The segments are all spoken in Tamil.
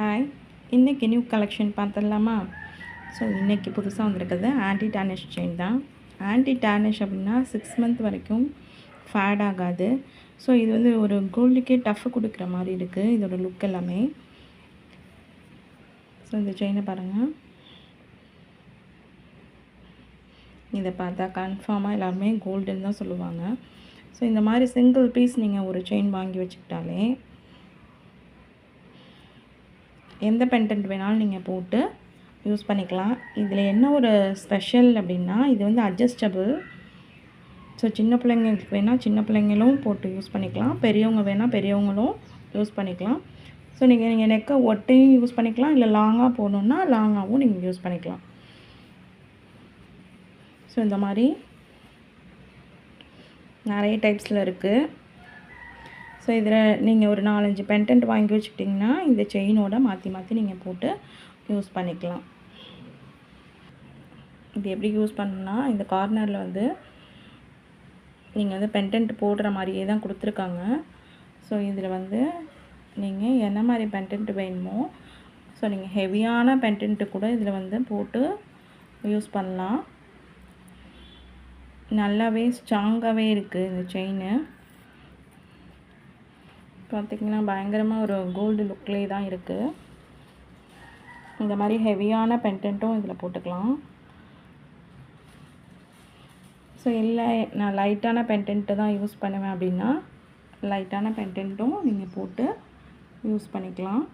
ஹாய், இன்றைக்கி நியூ கலெக்ஷன் பார்த்துடலாமா? ஸோ இன்றைக்கி புதுசாக வந்திருக்குது ஆன்டி டார்னிஷ் செயின் தான். ஆன்டி டார்னிஷ் அப்படின்னா 6 மந்த் வரைக்கும் ஃபேட் ஆகாது. ஸோ இது வந்து ஒரு கோல்டுக்கே டஃப் கொடுக்குற மாதிரி இருக்குது இதோட லுக் எல்லாமே. ஸோ இந்த செயினை பாருங்கள், இதை பார்த்தா கன்ஃபார்மாக எல்லாருமே கோல்டுன்னு தான் சொல்லுவாங்க. ஸோ இந்த மாதிரி சிங்கிள் பீஸ் நீங்கள் ஒரு செயின் வாங்கி வச்சுக்கிட்டாலே எந்த பெண்டன்ட் வேணாலும் நீங்கள் போட்டு யூஸ் பண்ணிக்கலாம். இதில் என்ன ஒரு ஸ்பெஷல் அப்படின்னா, இது வந்து அட்ஜஸ்டபிள். ஸோ சின்ன பிள்ளைங்களுக்கு வேணால் சின்ன பிள்ளைங்களும் போட்டு யூஸ் பண்ணிக்கலாம், பெரியவங்க வேணால் பெரியவங்களும் யூஸ் பண்ணிக்கலாம். ஸோ நீங்கள் நெக்கை ஒட்டையும் யூஸ் பண்ணிக்கலாம், இல்லை லாங்காக போடணுன்னா லாங்காகவும் நீங்கள் யூஸ் பண்ணிக்கலாம். ஸோ இந்த மாதிரி நிறைய டைப்ஸில் இருக்குது. ஸோ இதில் நீங்கள் ஒரு 4-5 பெண்டன்ட் வாங்கி வச்சுக்கிட்டிங்கன்னா இந்த செயினோட மாற்றி மாற்றி நீங்கள் போட்டு யூஸ் பண்ணிக்கலாம். இது எப்படி யூஸ் பண்ணணுன்னா, இந்த கார்னரில் வந்து நீங்கள் வந்து பெண்டன்ட் போடுற மாதிரியே தான் கொடுத்துருக்காங்க. ஸோ இதில் வந்து நீங்கள் என்ன மாதிரி பெண்டன்ட் வேணுமோ, ஸோ நீங்கள் ஹெவியான பெண்டன்ட்டு கூட இதில் வந்து போட்டு யூஸ் பண்ணலாம். நல்லாவே ஸ்ட்ராங்காகவே இருக்குது இந்த செயின். பார்த்திங்கன்னா பயங்கரமாக ஒரு கோல்டு லுக்லேயே தான் இருக்குது. இந்த மாதிரி ஹெவியான பெண்டன்ட்டும் இதில் போட்டுக்கலாம். ஸோ இல்லை நான் லைட்டான பெண்டன்ட்டு தான் யூஸ் பண்ணுவேன் அப்படின்னா லைட்டான பெண்டன்ட்டும் நீங்கள் போட்டு யூஸ் பண்ணிக்கலாம்.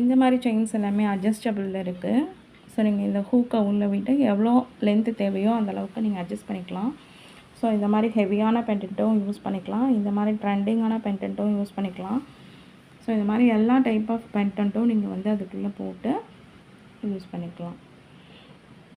இந்த மாதிரி செயின்ஸ் எல்லாமே அட்ஜஸ்டபிளில் இருக்குது. ஸோ நீங்கள் இந்த ஹூக்கை உள்ள விட்டு எவ்வளோ லென்த்து தேவையோ அந்தளவுக்கு நீங்கள் அட்ஜஸ்ட் பண்ணிக்கலாம். ஸோ இந்த மாதிரி ஹெவியான பெண்டன்ட்டும் யூஸ் பண்ணிக்கலாம், இந்த மாதிரி ட்ரெண்டிங்கான பெண்டன்ட்டும் யூஸ் பண்ணிக்கலாம். ஸோ இந்த மாதிரி எல்லா டைப் ஆஃப் பெண்டன்ட்டும் நீங்கள் வந்து அதுக்குள்ளே போட்டு யூஸ் பண்ணிக்கலாம்.